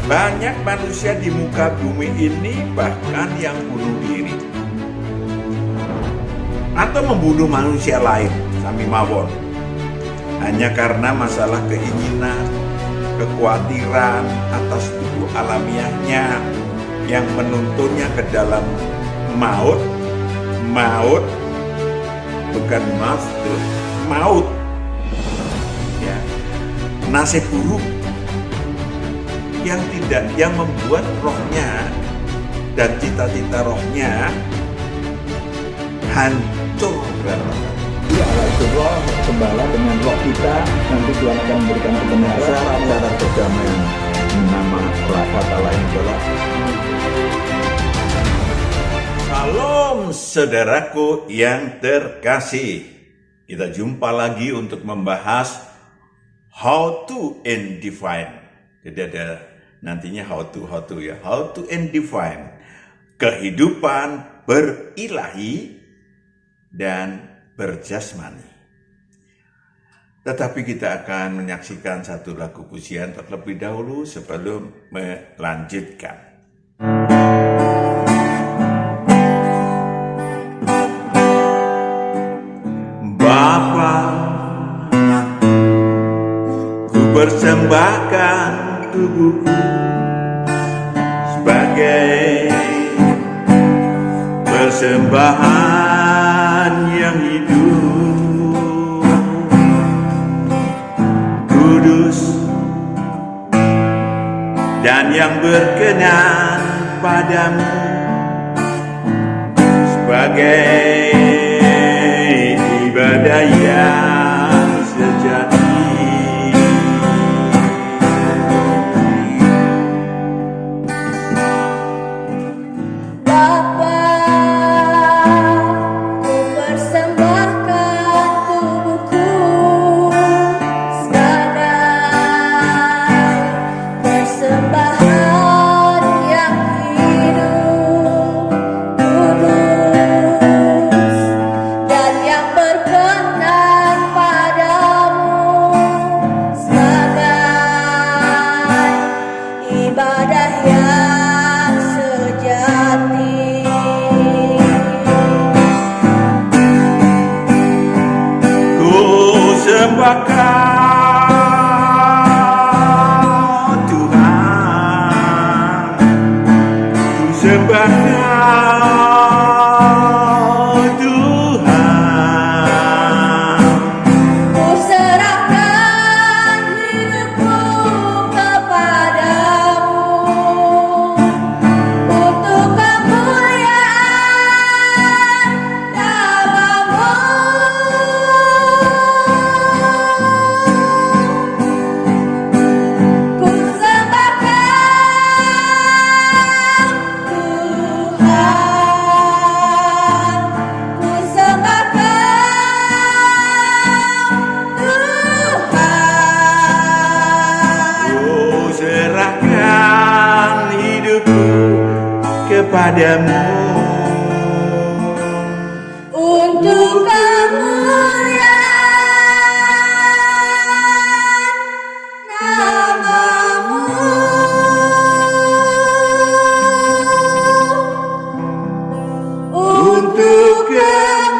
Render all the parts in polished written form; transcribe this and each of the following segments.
Banyak manusia di muka bumi ini bahkan yang bunuh diri atau membunuh manusia lain sami mawon hanya karena masalah keinginan, kekhawatiran atas tubuh alamiahnya yang menuntunnya ke dalam maut bukan maut ya, nasib buruk yang membuat rohnya dan cita-cita rohnya hancur berantakan. Ya Allah itu roh gembala dengan roh kita, nanti Tuhan akan memberikan kebenaran cara perdamaian. Nama lafaz Allah yang adalah Salam saudaraku yang terkasih. Kita jumpa lagi untuk membahas how to and define. Jadi ada nantinya how to and define kehidupan berilahi dan berjasmani. Tetapi kita akan menyaksikan satu lagu pujian terlebih dahulu sebelum melanjutkan. Bapa, ku persembahkan tubuhku sebagai persembahan yang hidup, kudus dan yang berkenan padamu, sebagai ibadah yang sejati. Kepadamu untuk kemuliaan nama-Mu, untuk kemuliaan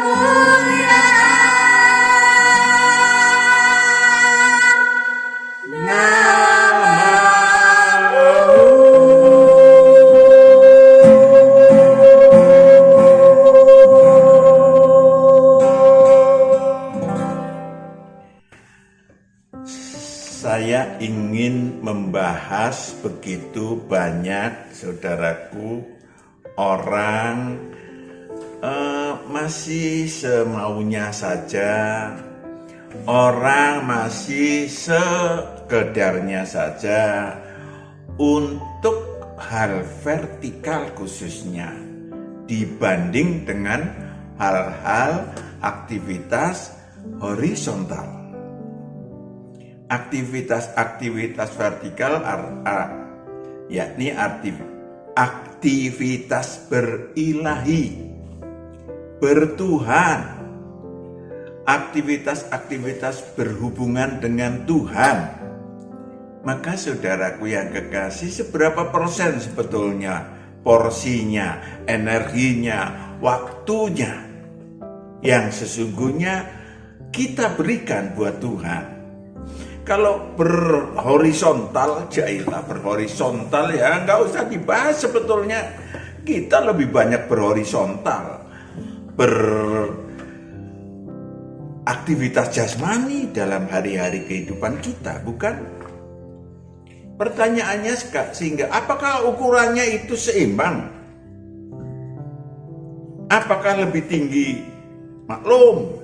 saya ingin membahas begitu banyak saudaraku orang masih semaunya saja, orang masih sekedarnya saja untuk hal vertikal khususnya dibanding dengan hal-hal aktivitas horizontal. Aktivitas vertikal yakni aktivitas berilahi, bertuhan, aktivitas berhubungan dengan Tuhan. Maka saudaraku yang kekasih, seberapa persen sebetulnya porsinya, energinya, waktunya yang sesungguhnya kita berikan buat Tuhan? Kalau berhorizontal, jailah berhorizontal ya, nggak usah dibahas sebetulnya. Kita lebih banyak berhorizontal, beraktivitas jasmani dalam hari-hari kehidupan kita, bukan? Pertanyaannya sehingga apakah ukurannya itu seimbang? Apakah lebih tinggi? Maklum.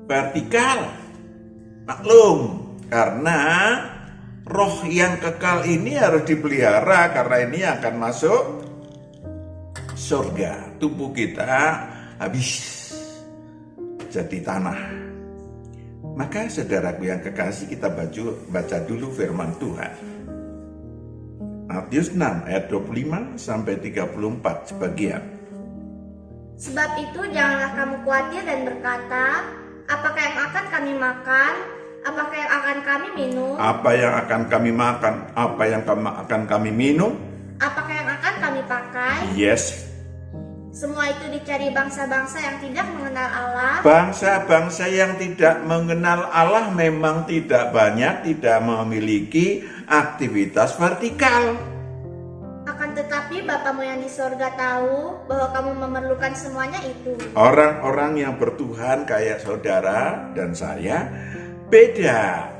Vertikal. Maklum. Karena roh yang kekal ini harus dipelihara, karena ini akan masuk surga. Tubuh kita habis jadi tanah. Maka saudaraku yang kekasih, kita baca dulu firman Tuhan. Matius 6 ayat 25 sampai 34 sebagian. Sebab itu janganlah kamu khawatir dan berkata, apakah yang akan kami makan? Apakah yang akan kami minum? Apa yang akan kami makan? Apa yang akan kami minum? Apakah yang akan kami pakai? Yes. Semua itu dicari bangsa-bangsa yang tidak mengenal Allah. Bangsa-bangsa yang tidak mengenal Allah memang tidak banyak, tidak memiliki aktivitas vertikal. Akan tetapi Bapamu yang di sorga tahu bahwa kamu memerlukan semuanya itu. Orang-orang yang bertuhan kayak saudara dan saya beda.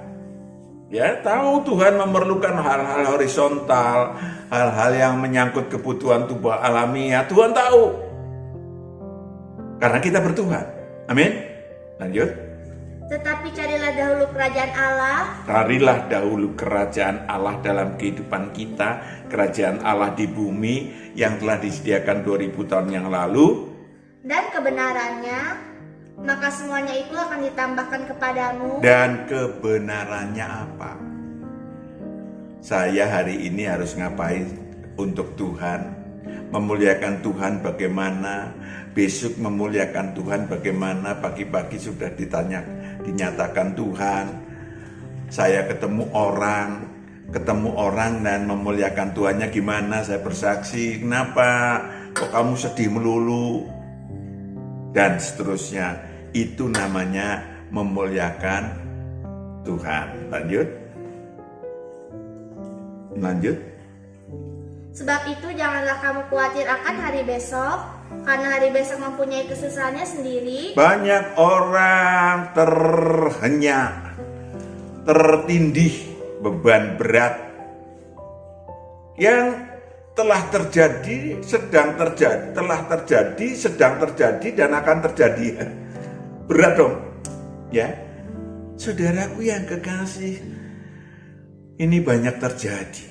Ya, tahu Tuhan memerlukan hal-hal horizontal, hal-hal yang menyangkut kebutuhan tubuh alamiah. Tuhan tahu. Karena kita bertuhan. Amin. Lanjut. Tetapi carilah dahulu kerajaan Allah. Carilah dahulu kerajaan Allah dalam kehidupan kita. Kerajaan Allah di bumi yang telah disediakan 2000 tahun yang lalu. Dan kebenarannya, maka semuanya itu akan ditambahkan kepadamu. Dan kebenarannya apa? Saya hari ini harus ngapain untuk Tuhan? Memuliakan Tuhan bagaimana? Besok memuliakan Tuhan bagaimana? Pagi-pagi sudah dinyatakan Tuhan. Saya ketemu orang dan memuliakan Tuhannya gimana? Saya bersaksi, kenapa? Kok kamu sedih melulu? Dan seterusnya. Itu namanya memuliakan Tuhan. Lanjut. Sebab itu janganlah kamu khawatir akan hari besok, karena hari besok mempunyai kesusahannya sendiri. Banyak orang terhenyak, tertindih beban berat yang telah terjadi, sedang terjadi, dan akan terjadi. Berat dong, ya. Saudaraku yang kekasih, ini banyak terjadi.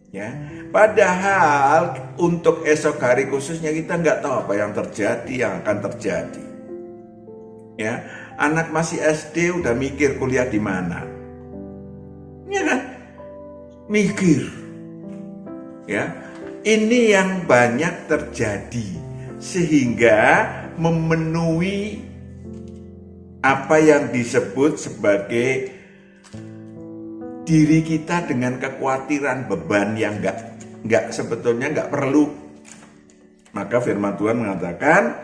Ya, padahal untuk esok hari khususnya kita nggak tahu apa yang terjadi, yang akan terjadi. Ya, anak masih SD udah mikir kuliah di mana, ya kan? Mikir, ya. Ini yang banyak terjadi sehingga memenuhi apa yang disebut sebagai diri kita dengan kekhawatiran, beban yang sebetulnya nggak perlu. Maka firman Tuhan mengatakan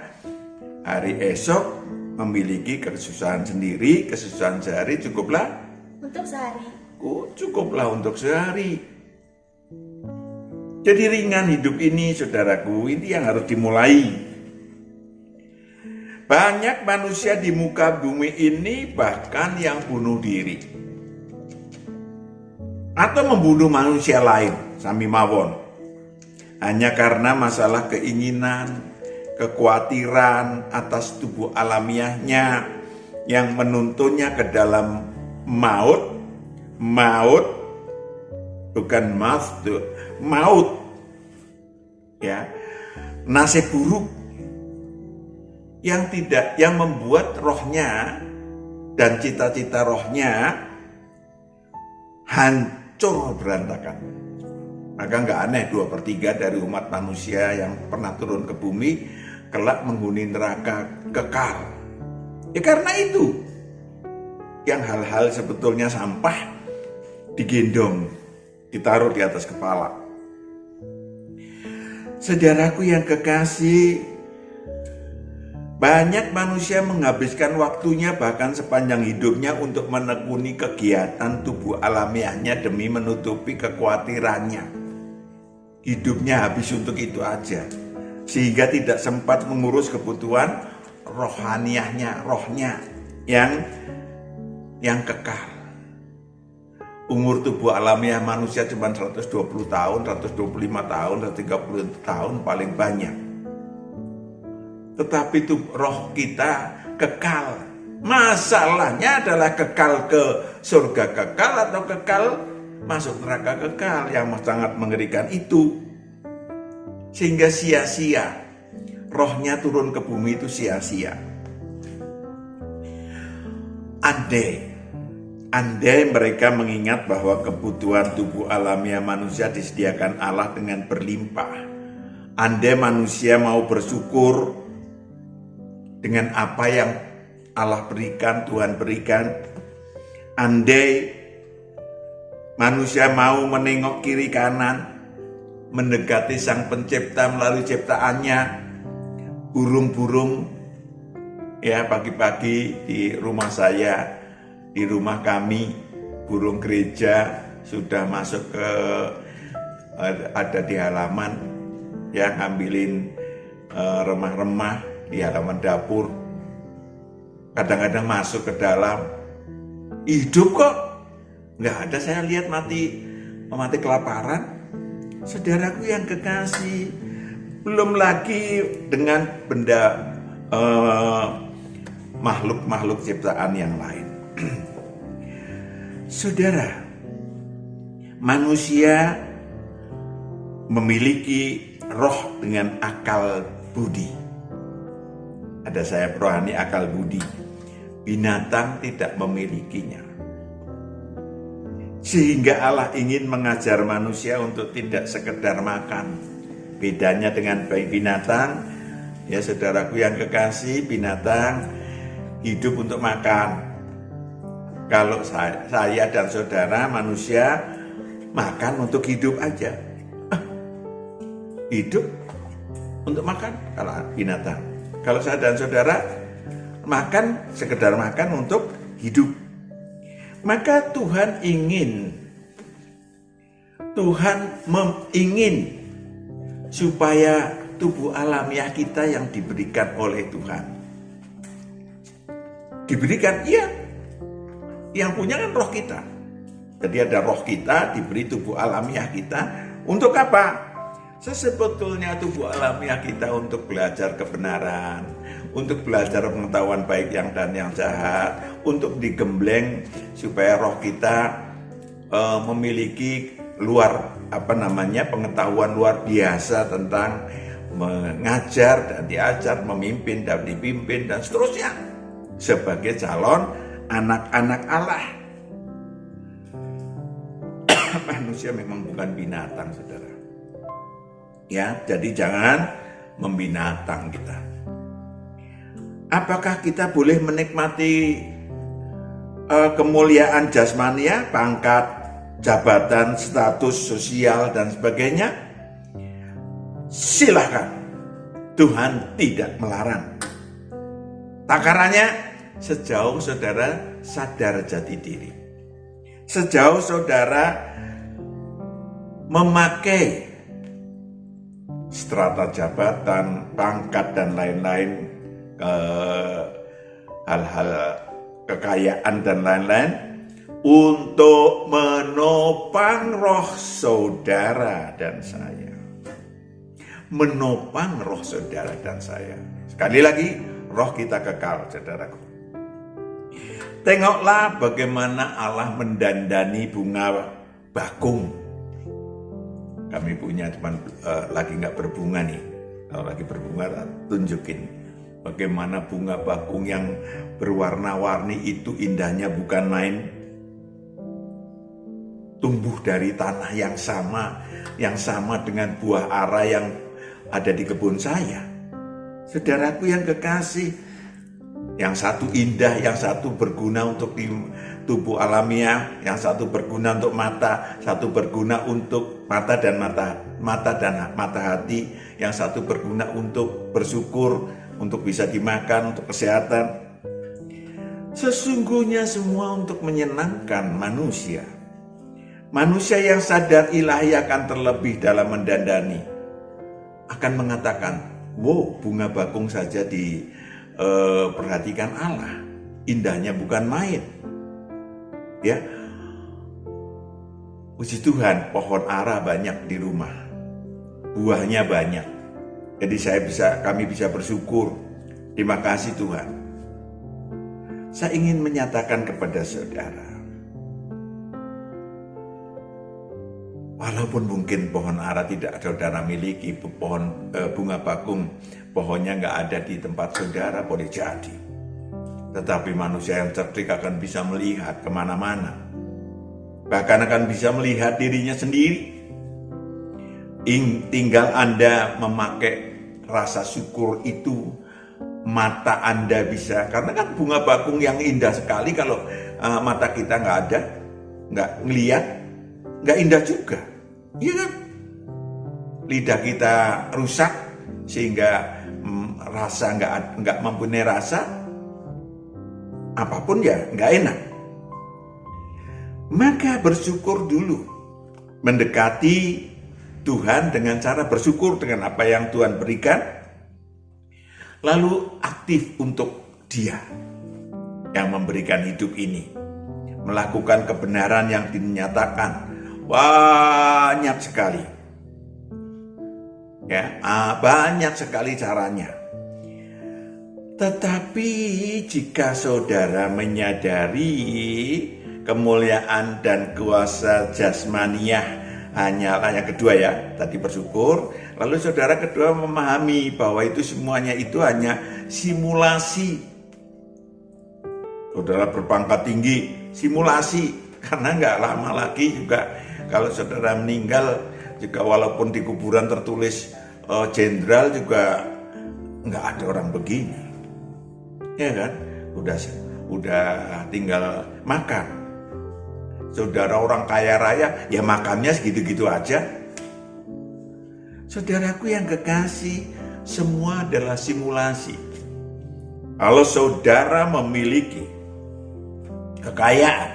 hari esok memiliki kesusahan sendiri, kesusahan sehari cukuplah untuk sehari. Cukuplah untuk sehari. Jadi ringan hidup ini, saudaraku, ini yang harus dimulai. Banyak manusia di muka bumi ini bahkan yang bunuh diri atau membunuh manusia lain sami mawon hanya karena masalah keinginan, kekhawatiran atas tubuh alamiahnya yang menuntunnya ke dalam maut bukan maut ya, nasib buruk yang membuat rohnya dan cita-cita rohnya hancur berantakan. Maka nggak aneh 2/3 dari umat manusia yang pernah turun ke bumi kelak menghuni neraka kekal. Ya karena itu yang hal-hal sebetulnya sampah digendong, ditaruh di atas kepala. Saudaraku yang kekasih, banyak manusia menghabiskan waktunya bahkan sepanjang hidupnya untuk menekuni kegiatan tubuh alamiahnya demi menutupi kekhawatirannya. Hidupnya habis untuk itu aja, sehingga tidak sempat mengurus kebutuhan rohaniahnya, rohnya yang kekal. Umur tubuh alamiah manusia cuma 120 tahun, 125 tahun, 130 tahun paling banyak. Tetapi itu roh kita kekal. Masalahnya adalah kekal ke surga kekal atau kekal masuk neraka kekal, yang sangat mengerikan itu. Sehingga sia-sia. Rohnya turun ke bumi itu sia-sia. Andai mereka mengingat bahwa kebutuhan tubuh alamiah manusia disediakan Allah dengan berlimpah. Andai manusia mau bersyukur dengan apa yang Allah berikan, Tuhan berikan. Andai manusia mau menengok kiri kanan, mendekati Sang Pencipta melalui ciptaannya. Burung-burung, ya pagi-pagi di rumah saya, di rumah kami, burung gereja sudah masuk ke, ada di halaman, ya ngambilin remah-remah di halaman dapur. Kadang-kadang masuk ke dalam, hidup kok, nggak ada saya lihat mati kelaparan. Saudaraku yang kekasih, belum lagi dengan benda makhluk-makhluk ciptaan yang lain. Saudara, manusia memiliki roh dengan akal budi. Ada sayap rohani akal budi. Binatang tidak memilikinya. Sehingga Allah ingin mengajar manusia untuk tidak sekedar makan. Bedanya dengan binatang, ya saudaraku yang kekasih, binatang hidup untuk makan. Kalau saya dan saudara manusia makan untuk hidup aja. Hidup untuk makan kalau binatang. Kalau saya dan saudara makan sekedar makan untuk hidup. Maka Tuhan ingin supaya tubuh alamiah kita yang diberikan oleh Tuhan. Diberikan, iya. Yang punya kan roh kita. Jadi ada roh kita, diberi tubuh alamiah kita. Untuk apa? Sebetulnya tubuh alamiah kita untuk belajar kebenaran, untuk belajar pengetahuan baik yang dan yang jahat, untuk digembleng supaya roh kita memiliki pengetahuan luar biasa tentang mengajar dan diajar, memimpin dan dipimpin dan seterusnya sebagai calon anak-anak Allah. Manusia memang bukan binatang, saudara. Ya, jadi jangan membinatang kita. Apakah kita boleh menikmati kemuliaan jasmania, pangkat, jabatan, status sosial dan sebagainya? Silakan. Tuhan tidak melarang. Takarannya sejauh saudara sadar jati diri. Sejauh saudara memakai strata jabatan, pangkat dan lain-lain, hal-hal kekayaan dan lain-lain untuk menopang roh saudara dan saya. Menopang roh saudara dan saya. Sekali lagi, roh kita kekal, saudaraku. Tengoklah bagaimana Allah mendandani bunga bakung. Kami punya, cuman lagi nggak berbunga nih. Kalau lagi berbunga, tunjukin bagaimana bunga bakung yang berwarna-warni itu indahnya bukan main. Tumbuh dari tanah yang sama dengan buah ara yang ada di kebun saya. Saudaraku yang kekasih, Yang satu indah, yang satu berguna untuk di tubuh alamiah, yang satu berguna untuk mata, satu berguna untuk mata dan mata hati, yang satu berguna untuk bersyukur, untuk bisa dimakan, untuk kesehatan. Sesungguhnya semua untuk menyenangkan manusia. Manusia yang sadar ilahi akan terlebih dalam mendandani, akan mengatakan, wow, bunga bakung saja diperhatikan Allah, indahnya bukan main. Ya, puji Tuhan, pohon ara banyak di rumah, buahnya banyak. Jadi kami bisa bersyukur. Terima kasih Tuhan. Saya ingin menyatakan kepada saudara, walaupun mungkin pohon ara tidak saudara miliki, pohon bunga bakung, pohonnya nggak ada di tempat saudara, boleh jadi. Tetapi manusia yang cerdik akan bisa melihat kemana-mana. Bahkan akan bisa melihat dirinya sendiri. Tinggal Anda memakai rasa syukur itu, mata Anda bisa. Karena kan bunga bakung yang indah sekali, kalau mata kita nggak ada, nggak ngelihat, nggak indah juga. Iya kan? Lidah kita rusak sehingga rasa nggak mempunyai rasa, apapun ya nggak enak. Maka bersyukur dulu, mendekati Tuhan dengan cara bersyukur dengan apa yang Tuhan berikan, lalu aktif untuk Dia yang memberikan hidup ini, melakukan kebenaran yang dinyatakan banyak sekali. Ya, banyak sekali caranya. Tetapi jika saudara menyadari kemuliaan dan kuasa jasmaniah hanyalah yang kedua ya, tadi bersyukur, lalu saudara kedua memahami bahwa itu semuanya itu hanya simulasi. Saudara berpangkat tinggi, simulasi, karena nggak lama lagi juga kalau saudara meninggal, juga walaupun di kuburan tertulis jenderal, juga nggak ada orang begini. Ya kan, udah tinggal makam. Saudara orang kaya raya, ya makamnya segitu-gitu aja. Saudaraku yang kekasih, semua adalah simulasi. Kalau saudara memiliki kekayaan,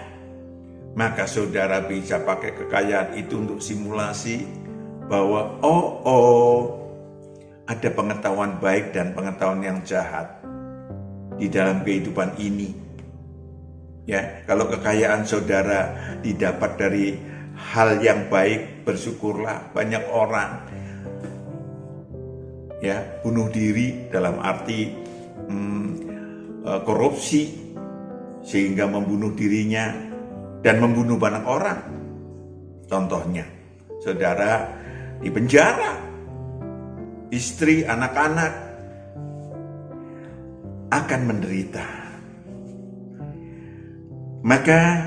maka saudara bisa pakai kekayaan itu untuk simulasi bahwa ada pengetahuan baik dan pengetahuan yang jahat di dalam kehidupan ini. Ya, kalau kekayaan saudara didapat dari hal yang baik, bersyukurlah. Banyak orang ya bunuh diri dalam arti korupsi sehingga membunuh dirinya dan membunuh banyak orang. Contohnya, saudara di penjara, istri, anak-anak akan menderita. Maka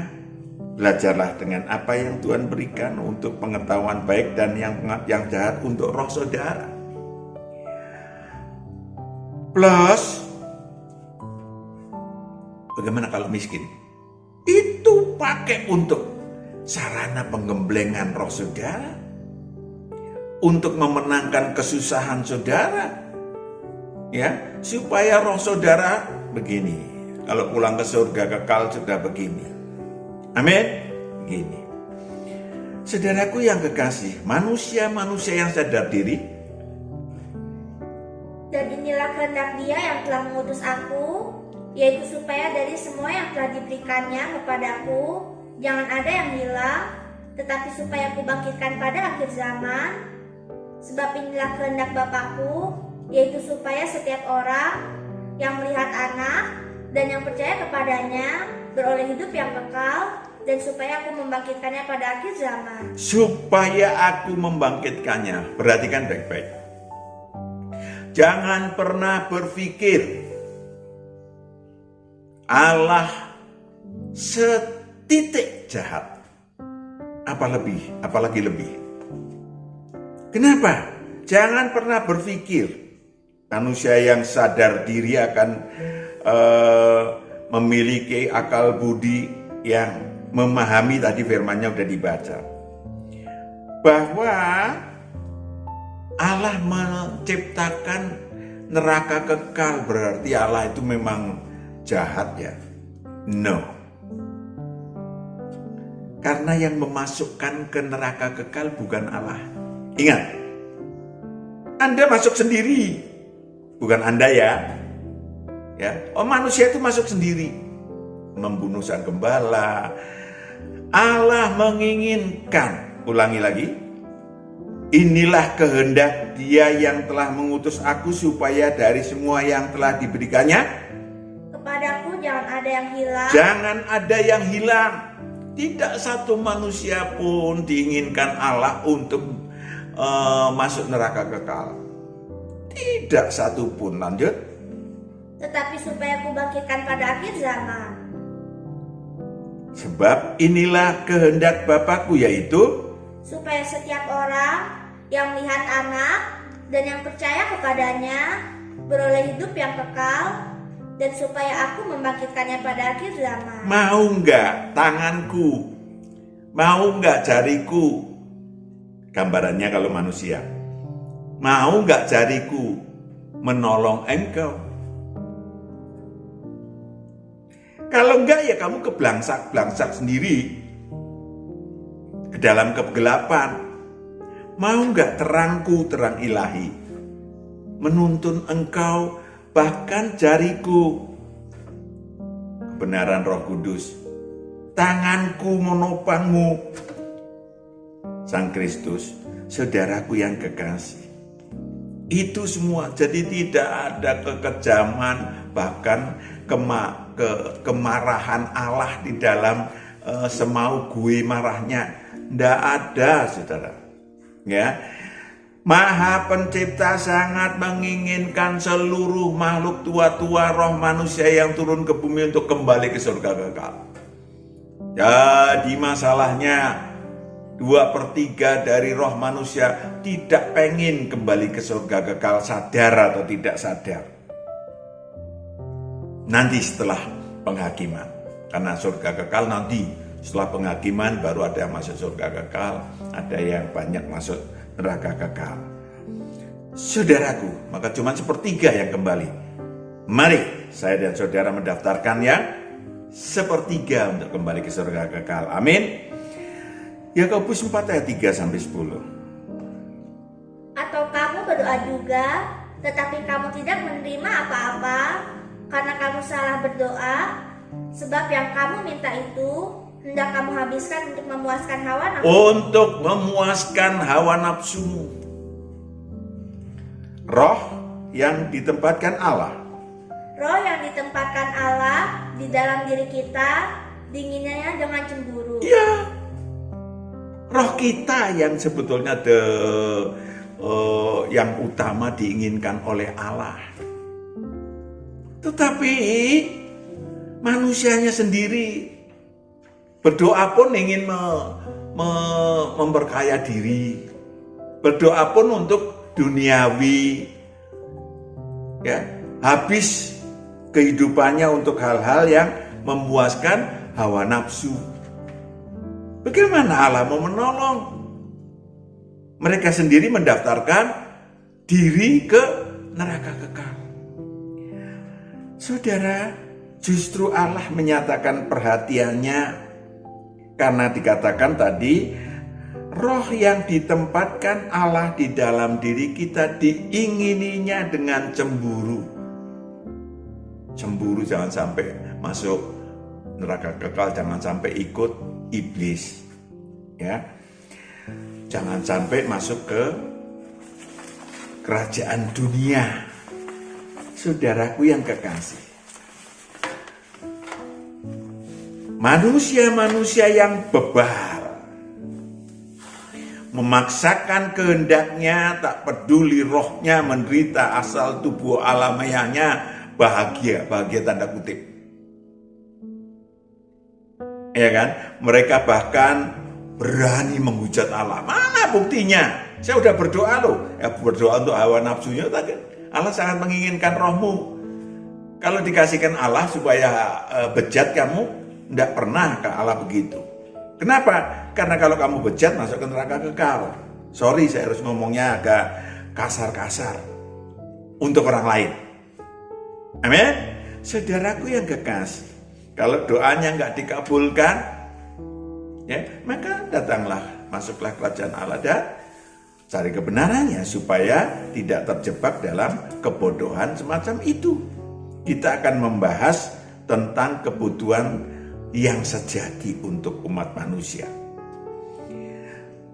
belajarlah dengan apa yang Tuhan berikan untuk pengetahuan baik dan yang jahat untuk roh saudara. Plus, bagaimana kalau miskin? Itu pakai untuk sarana penggemblengan roh saudara, untuk memenangkan kesusahan saudara, ya, supaya roh saudara begini. Kalau pulang ke surga kekal sudah begini. Amin. Begini. Saudaraku yang kekasih, manusia-manusia yang sadar diri. Dan inilah kehendak Dia yang telah mengutus aku, yaitu supaya dari semua yang telah diberikannya kepadaku, jangan ada yang hilang, tetapi supaya aku bangkitkan pada akhir zaman. Sebab inilah kehendak Bapakku, yaitu supaya setiap orang yang melihat Anak dan yang percaya kepadanya beroleh hidup yang kekal, dan supaya aku membangkitkannya pada akhir zaman. Supaya aku membangkitkannya. Perhatikan baik-baik. Jangan pernah berpikir Allah setitik jahat. Apalagi lebih. Kenapa? Jangan pernah berpikir manusia yang sadar diri akan memiliki akal budi yang memahami, tadi firman-Nya udah dibaca, bahwa Allah menciptakan neraka kekal, berarti Allah itu memang jahat ya? No. Karena yang memasukkan ke neraka kekal bukan Allah. Ingat, Anda masuk sendiri, bukan Anda ya. Manusia itu masuk sendiri, membunuh sang gembala. Allah menginginkan, ulangi lagi, inilah kehendak Dia yang telah mengutus aku, supaya dari semua yang telah diberikannya kepadaku jangan ada yang hilang. Jangan ada yang hilang. Tidak satu manusia pun diinginkan Allah untuk masuk neraka kekal. Tidak satu pun. Lanjut. Tetapi supaya kubangkitkan pada akhir zaman. Sebab inilah kehendak Bapakku, yaitu supaya setiap orang yang melihat Anak dan yang percaya kepadanya beroleh hidup yang kekal, dan supaya aku membangkitkannya pada akhir zaman. Mau enggak tanganku? Mau enggak jariku? Gambarannya kalau manusia. Mau enggak jariku menolong engkau? Kalau enggak ya kamu keblangsak-blangsak sendiri ke dalam kegelapan. Mau enggak terangku, terang ilahi, menuntun engkau, bahkan jariku, kebenaran Roh Kudus, tanganku menopangmu, Sang Kristus, saudaraku yang kekasih. Itu semua, jadi tidak ada kekejaman, bahkan kemarahan Allah di dalam semau gue marahnya. Tidak ada, saudara. Ya, Maha Pencipta sangat menginginkan seluruh makhluk tua-tua roh manusia yang turun ke bumi untuk kembali ke surga kekal. Jadi masalahnya 2/3 dari roh manusia tidak pengen kembali ke surga kekal, sadar atau tidak sadar. Nanti setelah penghakiman, karena surga kekal nanti setelah penghakiman baru ada yang masuk surga kekal, ada yang banyak masuk neraka kekal. Saudaraku, maka cuma 1/3 yang kembali. Mari saya dan saudara mendaftarkan yang 1/3 untuk kembali ke surga kekal. Amin. Yakobus 4 ayat 3-10. Atau kamu berdoa juga, tetapi kamu tidak menerima apa-apa karena kamu salah berdoa, sebab yang kamu minta itu hendak kamu habiskan untuk memuaskan hawa nafsu. Untuk memuaskan hawa nafsumu. Roh yang ditempatkan Allah. Roh yang ditempatkan Allah di dalam diri kita, dinginnya dengan cemburu. Ya, roh kita yang sebetulnya yang utama diinginkan oleh Allah. Tetapi manusianya sendiri berdoa pun ingin memperkaya diri. Berdoa pun untuk duniawi. Ya, habis kehidupannya untuk hal-hal yang memuaskan hawa nafsu. Bagaimana Allah mau menolong? Mereka sendiri mendaftarkan diri ke neraka kekal. Saudara, justru Allah menyatakan perhatiannya karena dikatakan tadi, roh yang ditempatkan Allah di dalam diri kita diingininya dengan cemburu. Cemburu jangan sampai masuk neraka kekal, jangan sampai ikut iblis. Ya. Jangan sampai masuk ke kerajaan dunia. Saudaraku yang kekasih. Manusia-manusia yang bebal, memaksakan kehendaknya, tak peduli rohnya menderita asal tubuh alamiahnya bahagia tanda kutip. Ya kan? Mereka bahkan berani menghujat Allah. Mana buktinya? Saya udah berdoa loh. Ya berdoa untuk hawa nafsunya. Allah sangat menginginkan rohmu. Kalau dikasihkan Allah supaya bejat, kamu tidak pernah ke Allah begitu. Kenapa? Karena kalau kamu bejat masuk ke neraka kekal. Sorry, saya harus ngomongnya agak kasar-kasar untuk orang lain. Amin. Saudaraku yang kekasih, kalau doanya nggak dikabulkan, ya, maka datanglah, masuklah kerajaan Allah dan cari kebenarannya supaya tidak terjebak dalam kebodohan semacam itu. Kita akan membahas tentang kebutuhan yang sejati untuk umat manusia.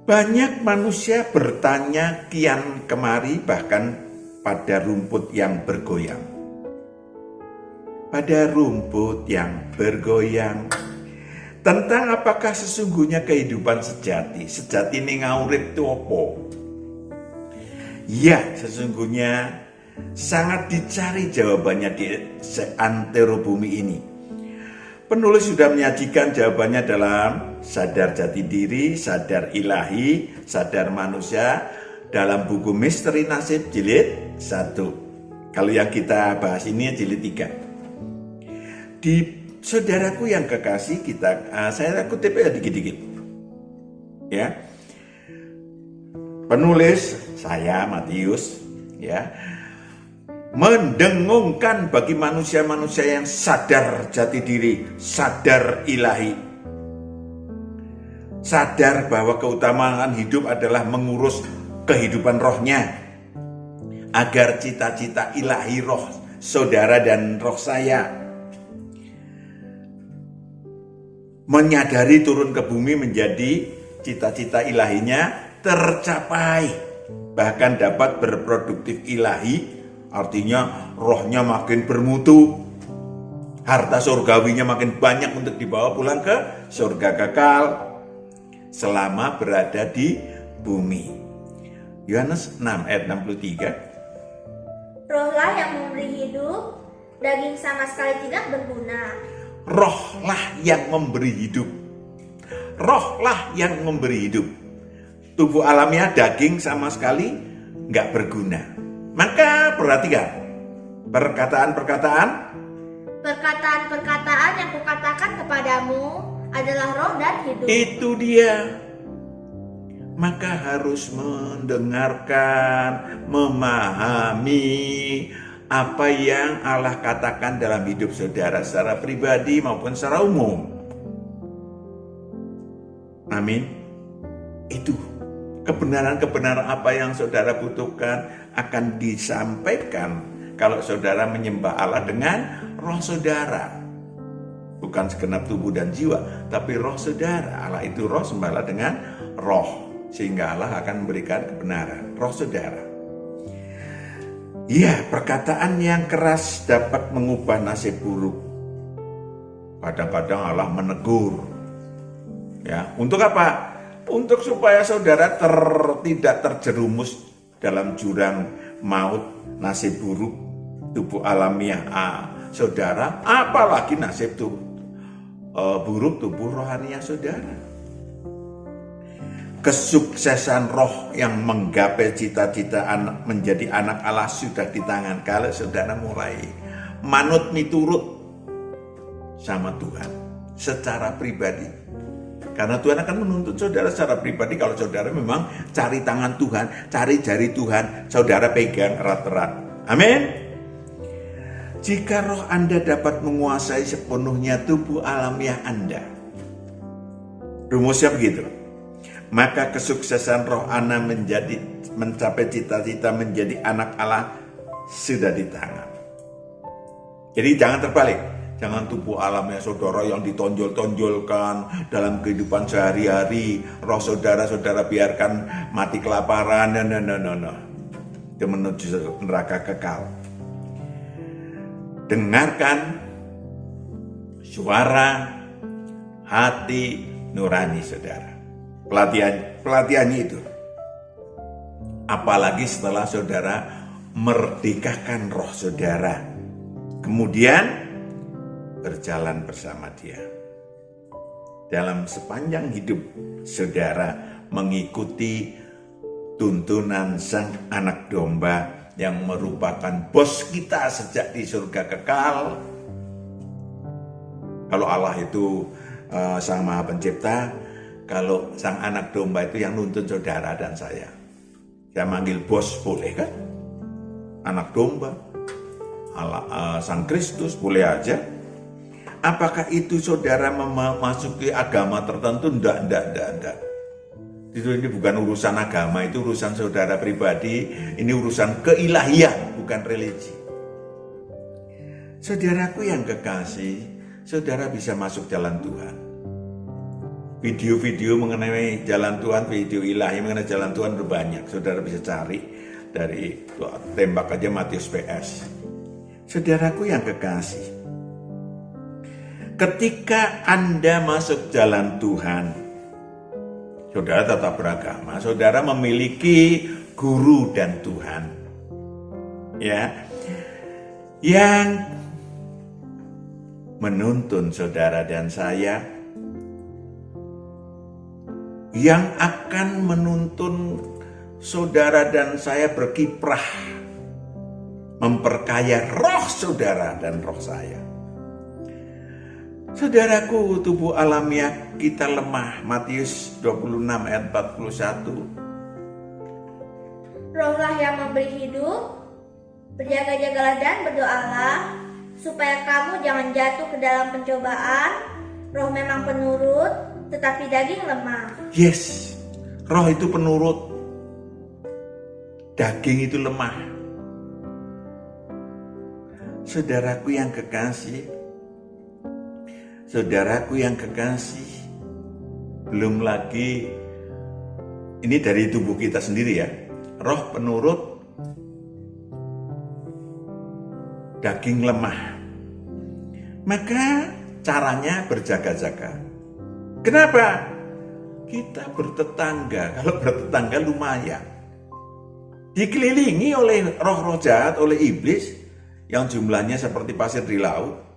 Banyak manusia bertanya kian kemari, bahkan pada rumput yang bergoyang. Pada rumput yang bergoyang, tentang apakah sesungguhnya kehidupan sejati. Sejati ini ngawrit itu apa? Ya, sesungguhnya sangat dicari jawabannya di seantero bumi ini. Penulis sudah menyajikan jawabannya dalam Sadar Jati Diri, Sadar Ilahi, Sadar Manusia dalam buku Misteri Nasib jilid 1. Kalau yang kita bahas ini jilid 3. Di saudaraku yang kekasih, saya kutip ya dikit-dikit. Ya. Penulis saya Matius, ya, mendengungkan bagi manusia-manusia yang sadar jati diri, sadar ilahi, sadar bahwa keutamaan hidup adalah mengurus kehidupan rohnya, agar cita-cita ilahi roh saudara dan roh saya menyadari turun ke bumi menjadi cita-cita ilahinya tercapai, bahkan dapat berproduktif ilahi, artinya rohnya makin bermutu, harta surgawinya makin banyak untuk dibawa pulang ke surga kekal selama berada di bumi. Yohanes 6 ayat 63. Rohlah yang memberi hidup, daging sama sekali tidak berguna. Rohlah yang memberi hidup. Rohlah yang memberi hidup. Tubuh alamiah daging sama sekali nggak berguna. Maka perhatikan perkataan-perkataan yang kukatakan kepadamu adalah roh dan hidup. Itu dia. Maka harus mendengarkan, memahami apa yang Allah katakan dalam hidup saudara secara pribadi maupun secara umum. Amin. Itu kebenaran-kebenaran apa yang saudara butuhkan akan disampaikan kalau saudara menyembah Allah dengan roh saudara. Bukan segenap tubuh dan jiwa, tapi roh saudara. Allah itu roh, sembahlah dengan roh. Sehingga Allah akan memberikan kebenaran, roh saudara. Ya, perkataan yang keras dapat mengubah nasib buruk. Kadang-kadang Allah menegur. Ya, untuk apa? Untuk supaya saudara tidak terjerumus dalam jurang maut, nasib buruk, tubuh alamiah saudara, apalagi nasib buruk tubuh rohaniah saudara. Kesuksesan roh yang menggapai cita-cita menjadi anak Allah sudah di tangan. Kalau saudara mulai manut miturut sama Tuhan secara pribadi. Karena Tuhan akan menuntut saudara secara pribadi kalau saudara memang cari tangan Tuhan, cari jari Tuhan, saudara pegang erat-erat. Amin. Jika roh Anda dapat menguasai sepenuhnya tubuh alamiah Anda, rumusnya begitu, maka kesuksesan roh Anda mencapai cita-cita menjadi anak Allah sudah di tangan. Jadi jangan terbalik. Jangan tubuh alamnya saudara yang ditonjol-tonjolkan dalam kehidupan sehari-hari. Roh saudara biarkan mati kelaparan. No. Itu menuju neraka kekal. Dengarkan suara hati nurani saudara. Pelatihannya itu. Apalagi setelah saudara merdekakan roh saudara. Kemudian berjalan bersama dia. Dalam sepanjang hidup saudara mengikuti tuntunan sang anak domba yang merupakan bos kita sejak di surga kekal. Kalau Allah itu Sang Maha Pencipta, kalau Sang Anak Domba itu yang nuntun saudara dan saya. Saya manggil bos boleh kan? Anak Domba, Sang Kristus boleh aja. Apakah itu saudara memasuki agama tertentu? Enggak. Itu ini bukan urusan agama, itu urusan saudara pribadi. Ini urusan keilahian, bukan religi. Saudaraku yang kekasih, saudara bisa masuk jalan Tuhan. Video-video mengenai jalan Tuhan, video ilahi mengenai jalan Tuhan berbanyak. Saudara bisa cari dari tembak aja Matius PS. Saudaraku yang kekasih, ketika Anda masuk jalan Tuhan, saudara tetap beragama, saudara memiliki guru dan Tuhan. Ya. Yang menuntun saudara dan saya, yang akan menuntun saudara dan saya berkiprah, memperkaya roh saudara dan roh saya. Saudaraku, tubuh alamiah kita lemah. Matius 26 ayat 41. Rohlah yang memberi hidup, berjaga-jagalah dan berdoalah, supaya kamu jangan jatuh ke dalam pencobaan. Roh memang penurut, tetapi daging lemah. Yes, roh itu penurut, daging itu lemah. Saudaraku yang kekasih, belum lagi ini dari tubuh kita sendiri ya. Roh penurut, daging lemah. Maka caranya berjaga-jaga. Kenapa? Kita bertetangga. Kalau bertetangga lumayan. Dikelilingi oleh roh-roh jahat, oleh iblis yang jumlahnya seperti pasir di laut.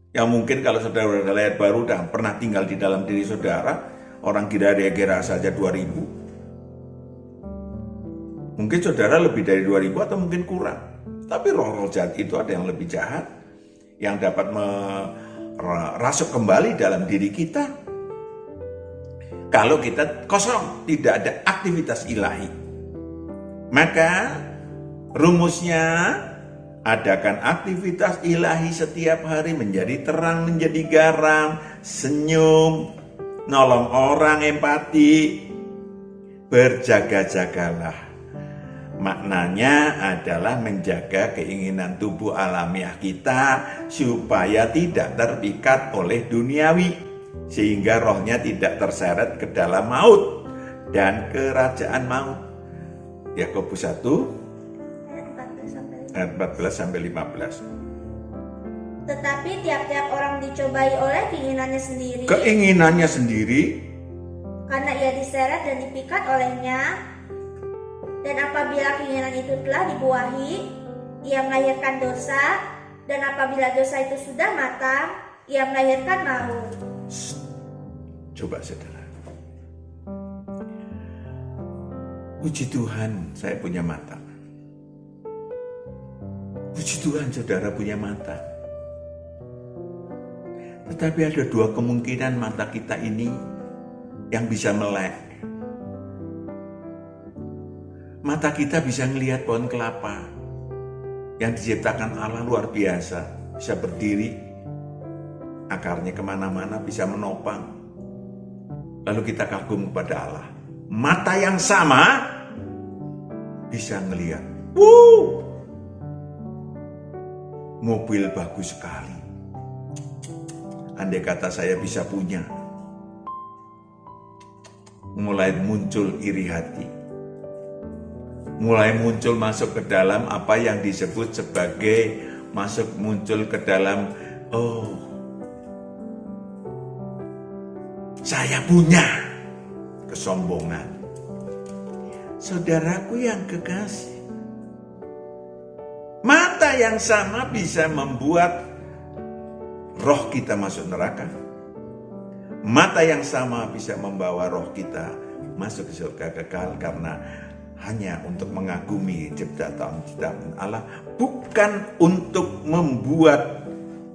Yang mungkin kalau saudara sudah lahir baru dan pernah tinggal di dalam diri saudara, orang kira-kira saja 2000. Mungkin saudara lebih dari 2000 atau mungkin kurang. Tapi roh-roh jahat itu ada yang lebih jahat, yang dapat merasuk kembali dalam diri kita. Kalau kita kosong, tidak ada aktivitas ilahi. Maka rumusnya, adakan aktivitas ilahi setiap hari, menjadi terang, menjadi garam, senyum, nolong orang, empati, berjaga-jagalah. Maknanya adalah menjaga keinginan tubuh alamiah kita supaya tidak terpikat oleh duniawi, sehingga rohnya tidak terseret ke dalam maut dan kerajaan maut. Yakobus 1 ayat 14-15. Tetapi tiap-tiap orang dicobai oleh keinginannya sendiri, karena ia diseret dan dipikat olehnya. Dan apabila keinginan itu telah dibuahi, ia melahirkan dosa. Dan apabila dosa itu sudah matang, ia melahirkan maut. Coba saudara, puji Tuhan saya punya mata. Puji Tuhan saudara punya mata. Tetapi ada dua kemungkinan mata kita ini yang bisa melek. Mata kita bisa melihat pohon kelapa yang diciptakan Allah luar biasa, bisa berdiri, akarnya kemana-mana, bisa menopang. Lalu kita kagum kepada Allah. Mata yang sama bisa melihat, mobil bagus sekali. Andai kata saya bisa punya, mulai muncul iri hati. Mulai muncul masuk ke dalam apa yang disebut sebagai muncul ke dalam, saya punya kesombongan. Saudaraku yang kekasih, mata yang sama bisa membuat roh kita masuk neraka. Mata yang sama bisa membawa roh kita masuk ke surga kekal, karena hanya untuk mengagumi ciptaan Allah, bukan untuk membuat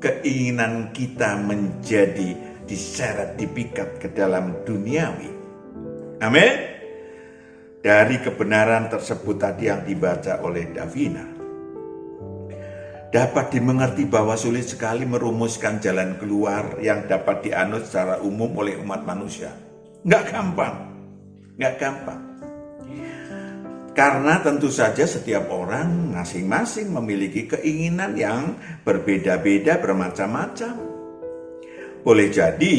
keinginan kita menjadi diseret, dipikat ke dalam duniawi. Amin. Dari kebenaran tersebut tadi yang dibaca oleh Davina, dapat dimengerti bahwa sulit sekali merumuskan jalan keluar yang dapat dianut secara umum oleh umat manusia. Nggak gampang. Karena tentu saja setiap orang masing-masing memiliki keinginan yang berbeda-beda, bermacam-macam. Boleh jadi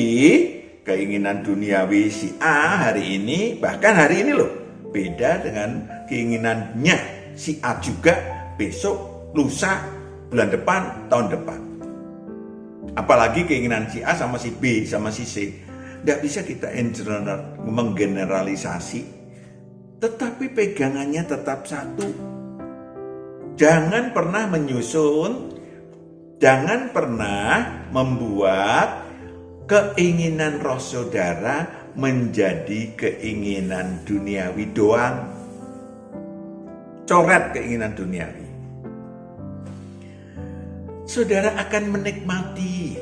keinginan duniawi si A hari ini, bahkan hari ini loh, beda dengan keinginannya si A juga besok, lusa, bulan depan, tahun depan. Apalagi keinginan si A sama si B sama si C. Tidak bisa kita menggeneralisasi. Tetapi pegangannya tetap satu. Jangan pernah menyusun, jangan pernah membuat keinginan roh saudara menjadi keinginan duniawi doang. Coret keinginan duniawi. Saudara akan menikmati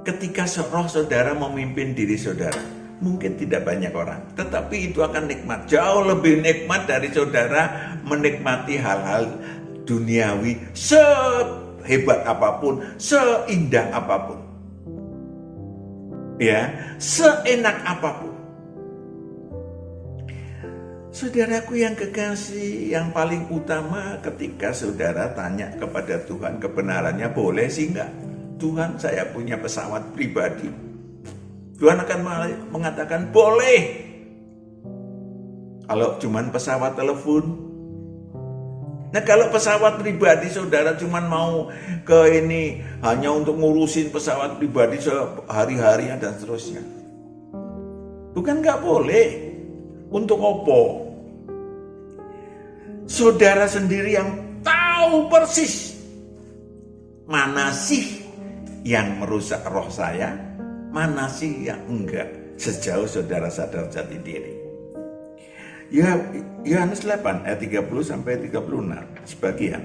ketika roh saudara memimpin diri saudara. Mungkin tidak banyak orang, tetapi itu akan nikmat. Jauh lebih nikmat dari saudara menikmati hal-hal duniawi sehebat apapun, seindah apapun. Ya, seenak apapun. Saudaraku yang kekasih, yang paling utama ketika saudara tanya kepada Tuhan kebenarannya, boleh sih enggak? Tuhan, saya punya pesawat pribadi. Tuhan akan mengatakan boleh. Kalau cuman pesawat telepon. Nah, kalau pesawat pribadi saudara cuman mau ke ini hanya untuk ngurusin pesawat pribadi sehari-harian dan seterusnya. Bukan nggak boleh. Untuk apa? Saudara sendiri yang tahu persis mana sih yang merusak roh saya, mana sih yang enggak, sejauh saudara sadar jati diri. Ya, Yohanes 8 ayat 30 sampai 36 sebagian.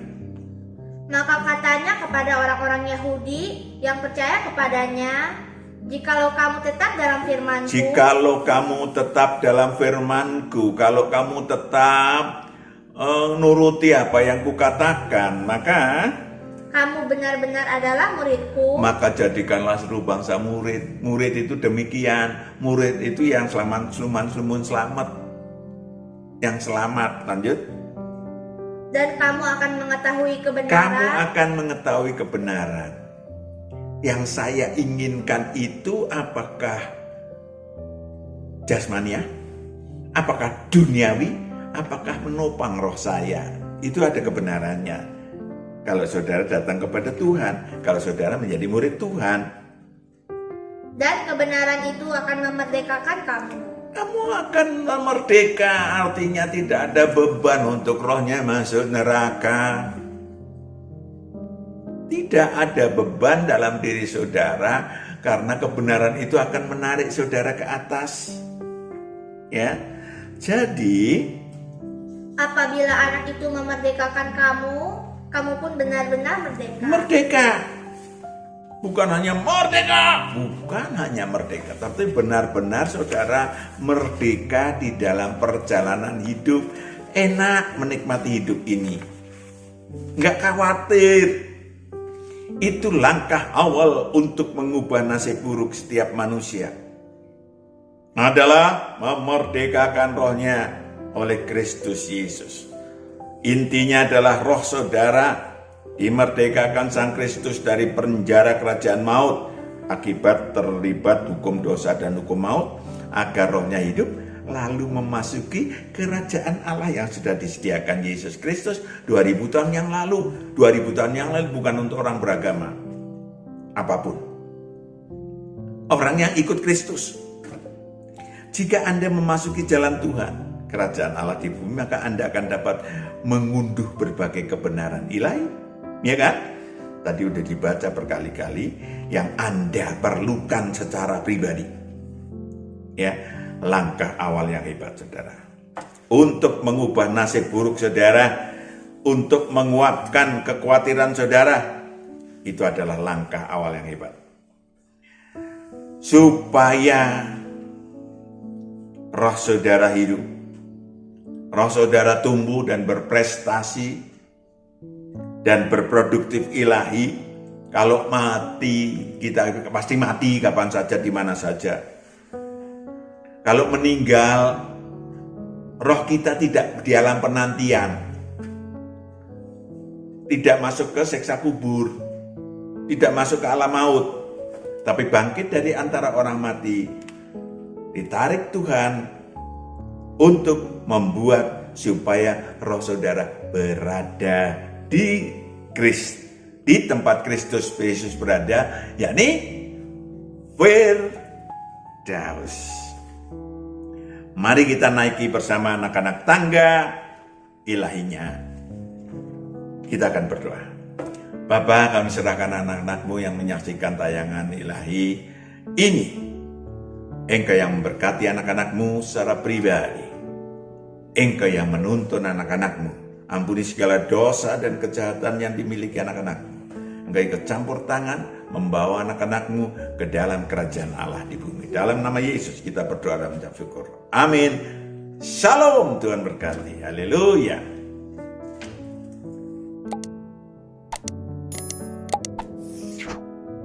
Maka katanya kepada orang-orang Yahudi yang percaya kepadanya, jikalau kamu tetap dalam firman-Ku, jikalau kamu tetap dalam firman-Ku, kalau kamu tetap nuruti apa yang Kukatakan, maka kamu benar-benar adalah murid-Ku. Maka jadikanlah seluruh bangsa murid. Murid itu demikian. Murid itu yang selamat. Yang selamat. Lanjut. Dan kamu akan mengetahui kebenaran. Kamu akan mengetahui kebenaran. Yang saya inginkan itu apakah jasmania? Apakah duniawi? Apakah menopang roh saya? Itu ada kebenarannya. Kalau saudara datang kepada Tuhan, kalau saudara menjadi murid Tuhan. Dan kebenaran itu akan memerdekakan kamu. Kamu akan merdeka, artinya tidak ada beban untuk rohnya masuk neraka. Tidak ada beban dalam diri saudara, karena kebenaran itu akan menarik saudara ke atas. Ya, jadi apabila anak itu memerdekakan kamu, kamu pun benar-benar merdeka. Merdeka. Bukan hanya merdeka, tapi benar-benar saudara merdeka di dalam perjalanan hidup. Enak menikmati hidup ini. Nggak khawatir. Itu langkah awal untuk mengubah nasib buruk setiap manusia. Adalah memerdekakan rohnya oleh Kristus Yesus. Intinya adalah roh saudara dimerdekakan Sang Kristus dari penjara kerajaan maut akibat terlibat hukum dosa dan hukum maut, agar rohnya hidup lalu memasuki kerajaan Allah yang sudah disediakan Yesus Kristus 2000 tahun yang lalu. 2000 tahun yang lalu bukan untuk orang beragama apapun, orang yang ikut Kristus. Jika Anda memasuki jalan Tuhan, kerajaan Allah di bumi, maka Anda akan dapat mengunduh berbagai kebenaran ilahi. Ya kan? Tadi udah dibaca berkali-kali yang Anda perlukan secara pribadi. Ya, langkah awal yang hebat, saudara. untuk mengubah nasib buruk saudara, untuk menguatkan kekhawatiran saudara, itu adalah langkah awal yang hebat. Supaya roh saudara hidup, roh saudara tumbuh dan berprestasi dan berproduktif ilahi. Kalau mati, kita pasti mati kapan saja, di mana saja. Kalau meninggal, roh kita tidak di alam penantian, tidak masuk ke siksa kubur, tidak masuk ke alam maut, tapi bangkit dari antara orang mati, ditarik Tuhan untuk membuat supaya roh saudara berada di Kristus, di tempat Kristus Yesus berada, yakni Firdaus. Mari kita naiki bersama anak-anak tangga ilahinya. Kita akan berdoa. Bapa, kami serahkan anak-anak-Mu yang menyaksikan tayangan ilahi ini. Engkau yang memberkati anak-anak-Mu secara pribadi. Engkau yang menuntun anak-anak-Mu. Ampuni segala dosa dan kejahatan yang dimiliki anak-anak-Mu. Engkau ikut campur tangan membawa anak-anak-Mu ke dalam kerajaan Allah di bumi. Dalam nama Yesus kita berdoa dan mengucap syukur. Amin. Shalom, Tuhan berkati. Haleluya.